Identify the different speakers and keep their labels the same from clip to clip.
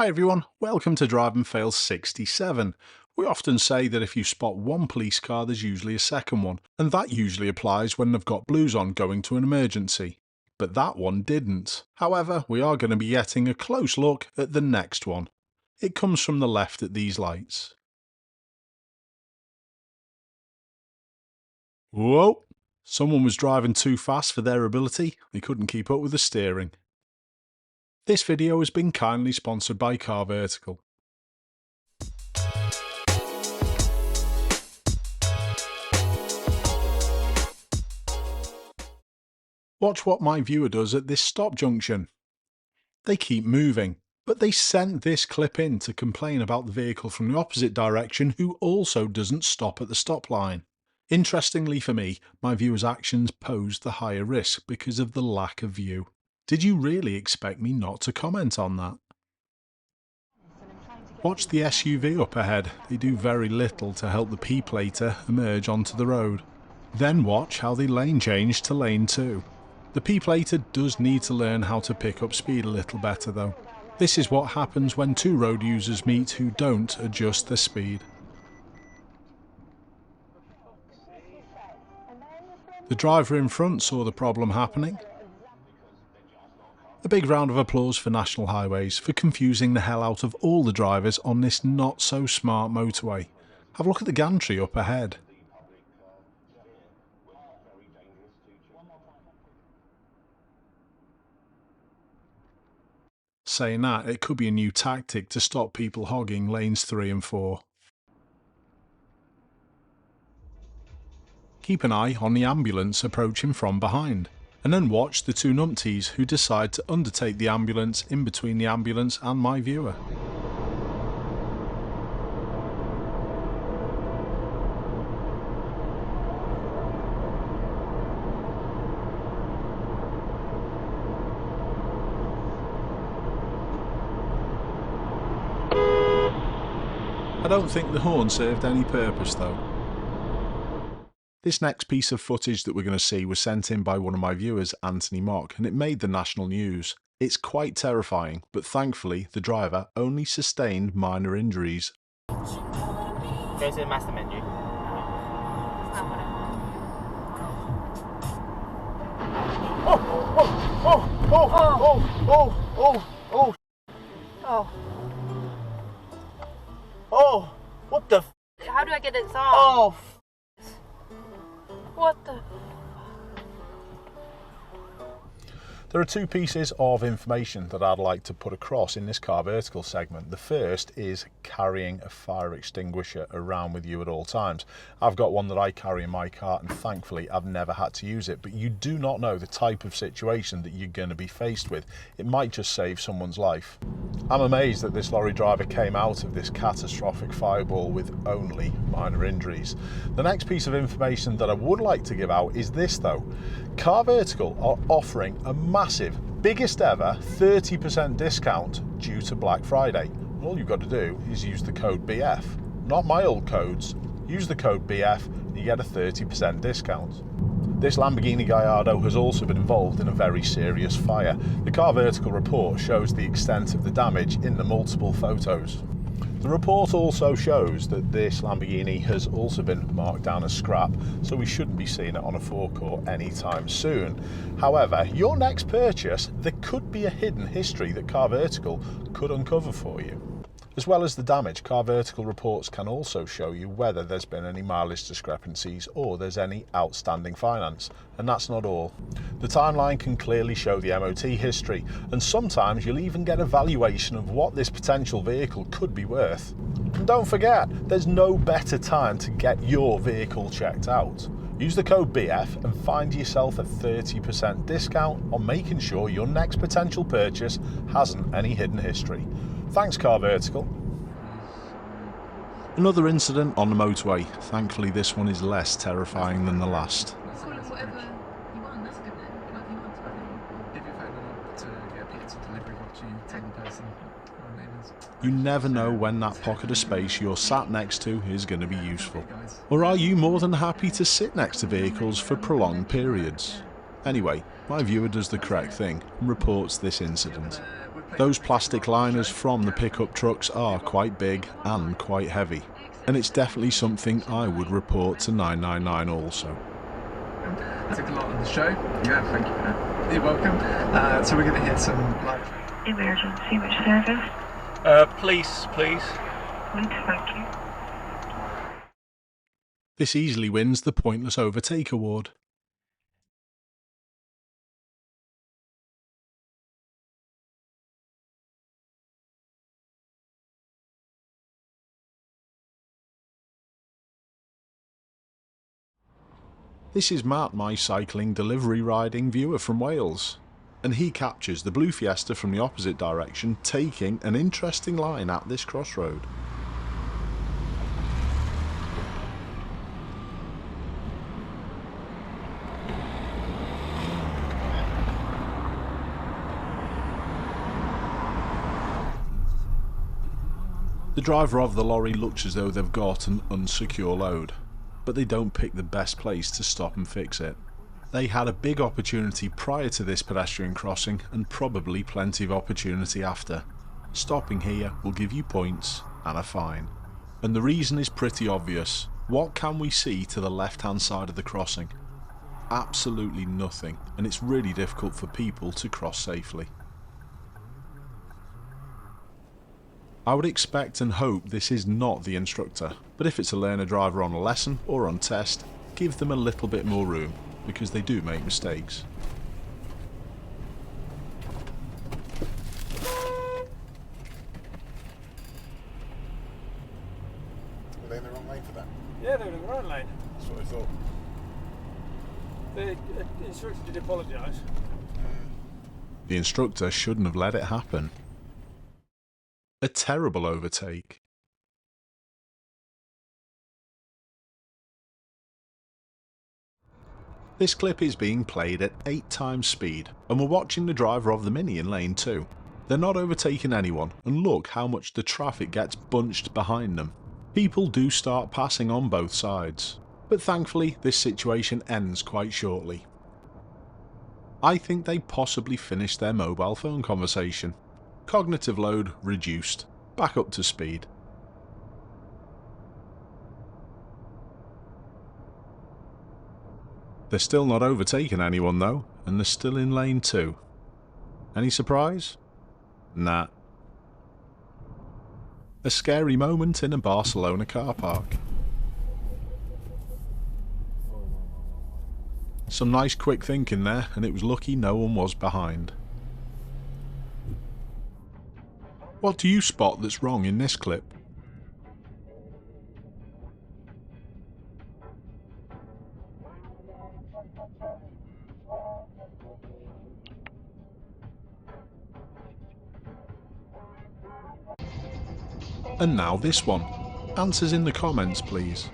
Speaker 1: Hi everyone, welcome to Drive and Fail 67. We often say that if you spot one police car there's usually a second one, and that usually applies when they've got blues on going to an emergency. But that one didn't. However, we are going to be getting a close look at the next one. It comes from the left at these lights. Whoa! Someone was driving too fast for their ability, they couldn't keep up with the steering. This video has been kindly sponsored by Car Vertical. Watch what my viewer does at this stop junction. They keep moving, but they sent this clip in to complain about the vehicle from the opposite direction who also doesn't stop at the stop line. Interestingly for me, my viewer's actions posed the higher risk because of the lack of view. Did you really expect me not to comment on that? Watch the SUV up ahead, they do very little to help the P-plater emerge onto the road. Then watch how they lane change to lane 2. The P-plater does need to learn how to pick up speed a little better though. This is what happens when two road users meet who don't adjust their speed. The driver in front saw the problem happening. A big round of applause for National Highways for confusing the hell out of all the drivers on this not so smart motorway. Have a look at the gantry up ahead. Saying that, it could be a new tactic to stop people hogging lanes 3 and 4. Keep an eye on the ambulance approaching from behind, and then watch the two numpties who decide to undertake the ambulance in between the ambulance and my viewer. I don't think the horn served any purpose though. This next piece of footage that we're going to see was sent in by one of my viewers, Anthony Mock, and it made the national news. It's quite terrifying, but thankfully the driver only sustained minor injuries.
Speaker 2: Go to the master menu. Oh, what the f?
Speaker 3: How do I get this off?
Speaker 2: Oh,
Speaker 3: What the?
Speaker 1: There are two pieces of information that I'd like to put across in this Car Vertical segment. The first is carrying a fire extinguisher around with you at all times. I've got one that I carry in my car and thankfully I've never had to use it, but you do not know the type of situation that you're going to be faced with. It might just save someone's life. I'm amazed that this lorry driver came out of this catastrophic fireball with only minor injuries. The next piece of information that I would like to give out is this though. Car Vertical are offering a massive, biggest ever 30% discount due to Black Friday. All you've got to do is use the code BF. Not my old codes. Use the code BF and you get a 30% discount. This Lamborghini Gallardo has also been involved in a very serious fire. The Car Vertical report shows the extent of the damage in the multiple photos. The report also shows that this Lamborghini has also been marked down as scrap, so we shouldn't be seeing it on a forecourt anytime soon. However, your next purchase, there could be a hidden history that Car Vertical could uncover for you. As well as the damage, Car Vertical reports can also show you whether there's been any mileage discrepancies or there's any outstanding finance. And that's not all. The timeline can clearly show the MOT history, and sometimes you'll even get a valuation of what this potential vehicle could be worth. And don't forget, there's no better time to get your vehicle checked out. Use the code BF and find yourself a 30% discount on making sure your next potential purchase hasn't any hidden history. Thanks, Car Vertical. Another incident on the motorway. Thankfully this one is less terrifying than the last.
Speaker 4: Call it whatever you want, that's a good name. Whatever you want. Give your phone number to get a pizza delivery watching, tell the person what her name is.
Speaker 1: You never know when that pocket of space you're sat next to is going to be useful. Or are you more than happy to sit next to vehicles for prolonged periods? Anyway, my viewer does the correct thing and reports this incident.
Speaker 4: We're
Speaker 1: Those plastic liners from the pickup trucks are quite big and quite heavy, and it's definitely something I would report to 999 also.
Speaker 4: Took a lot on the show. Yeah, thank you. You're welcome. So we're going to hit some live.
Speaker 3: Emergency, which service?
Speaker 2: Police, please.
Speaker 3: Thank you.
Speaker 1: This easily wins the Pointless Overtake award. This is Matt, my cycling delivery riding viewer from Wales, and he captures the blue Fiesta from the opposite direction taking an interesting line at this crossroad. The driver of the lorry looks as though they've got an unsecure load, but they don't pick the best place to stop and fix it. They had a big opportunity prior to this pedestrian crossing and probably plenty of opportunity after. Stopping here will give you points and a fine. And the reason is pretty obvious. What can we see to the left hand side of the crossing? Absolutely nothing, and it's really difficult for people to cross safely. I would expect and hope this is not the instructor, but if it's a learner driver on a lesson or on test, give them a little bit more room, because they do make mistakes.
Speaker 5: Were they in the wrong lane for that?
Speaker 6: Yeah, they were in the right lane.
Speaker 5: That's what I thought.
Speaker 6: The instructor did apologise.
Speaker 1: The instructor shouldn't have let it happen. A terrible overtake. This clip is being played at 8 times speed, and we're watching the driver of the Mini in lane 2. They're not overtaking anyone, and look how much the traffic gets bunched behind them. People do start passing on both sides, but thankfully this situation ends quite shortly. I think they possibly finished their mobile phone conversation. Cognitive load reduced, back up to speed. They're still not overtaking anyone though, and they're still in lane 2. Any surprise? Nah. A scary moment in a Barcelona car park. Some nice quick thinking there, and it was lucky no one was behind. What do you spot that's wrong in this clip? And now this one. Answers in the comments, please.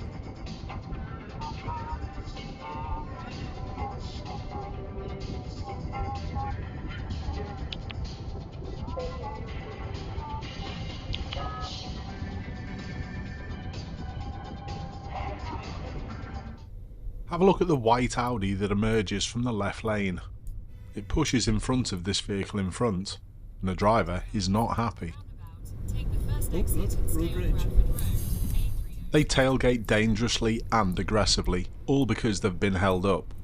Speaker 1: Have a look at the white Audi that emerges from the left lane. It pushes in front of this vehicle in front, and the driver is not happy. They tailgate dangerously and aggressively, all because they've been held up,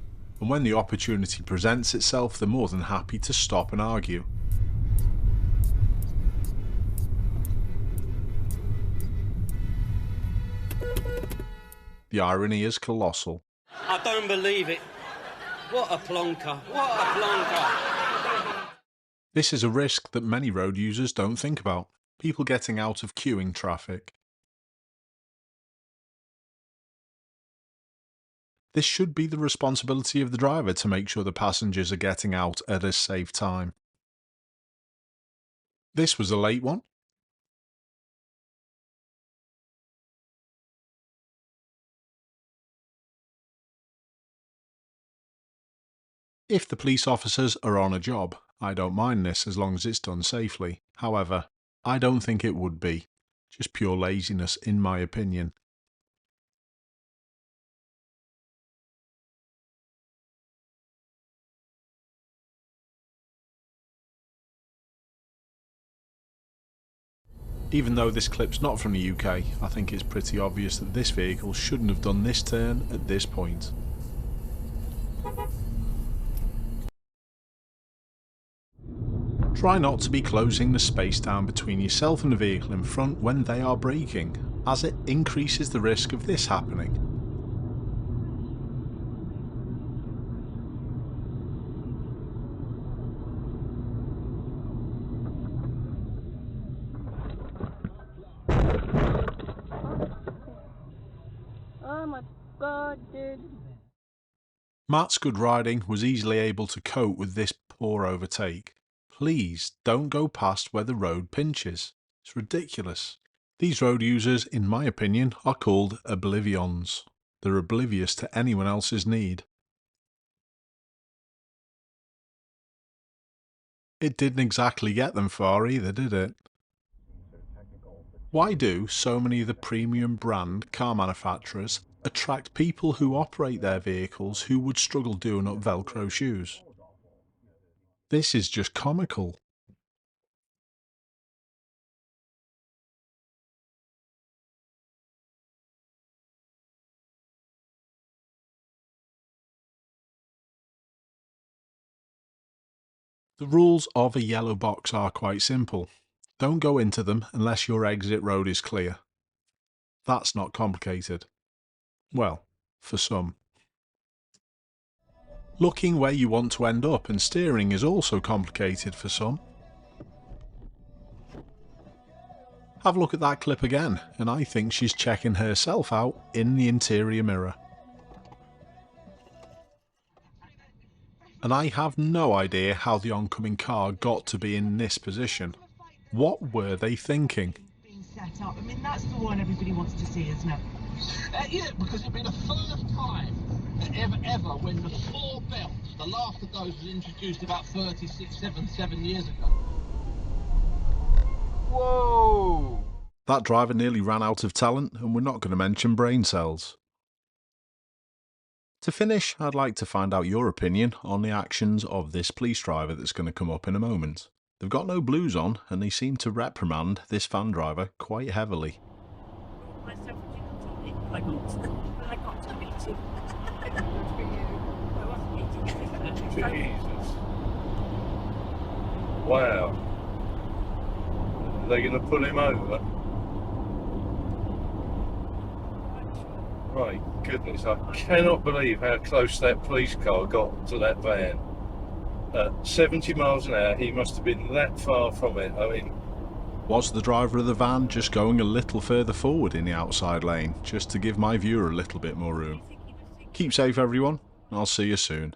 Speaker 1: and when the opportunity presents itself, they're more than happy to stop and argue. The irony is colossal.
Speaker 7: I don't believe it. What a plonker. What a plonker.
Speaker 1: This is a risk that many road users don't think about. People getting out of queuing traffic. This should be the responsibility of the driver to make sure the passengers are getting out at a safe time. This was a late one. If the police officers are on a job, I don't mind this as long as it's done safely. However, I don't think it would be. Just pure laziness in my opinion. Even though this clip's not from the UK, I think it's pretty obvious that this vehicle shouldn't have done this turn at this point. Try not to be closing the space down between yourself and the vehicle in front when they are braking, as it increases the risk of this happening.
Speaker 8: Oh my god, dude.
Speaker 1: Matt's good riding was easily able to cope with this poor overtake. Please don't go past where the road pinches. It's ridiculous. These road users, in my opinion, are called oblivions. They're oblivious to anyone else's need. It didn't exactly get them far either, did it? Why do so many of the premium brand car manufacturers attract people who operate their vehicles who would struggle doing up Velcro shoes? This is just comical. The rules of a yellow box are quite simple. Don't go into them unless your exit road is clear. That's not complicated. Well, for some. Looking where you want to end up and steering is also complicated for some. Have a look at that clip again, and I think she's checking herself out in the interior mirror. And I have no idea how the oncoming car got to be in this position. What were they thinking?
Speaker 9: Set up. I mean, that's the one everybody wants to see, isn't it?
Speaker 10: Yeah, because it'd be the first time ever when the floor belt, the last of those was introduced about 36, 7 years ago.
Speaker 2: Whoa!
Speaker 1: That driver nearly ran out of talent, and we're not going to mention brain cells. To finish, I'd like to find out your opinion on the actions of this police driver that's going to come up in a moment. They've got no blues on, and they seem to reprimand this van driver quite heavily.
Speaker 3: I got to meet him.
Speaker 11: Jesus. Wow. Are they going to pull him over? My goodness, I cannot believe how close that police car got to that van. At 70 miles an hour, he must have been that far from it. I mean,
Speaker 1: was the driver of the van just going a little further forward in the outside lane, just to give my viewer a little bit more room? Keep safe everyone, I'll see you soon.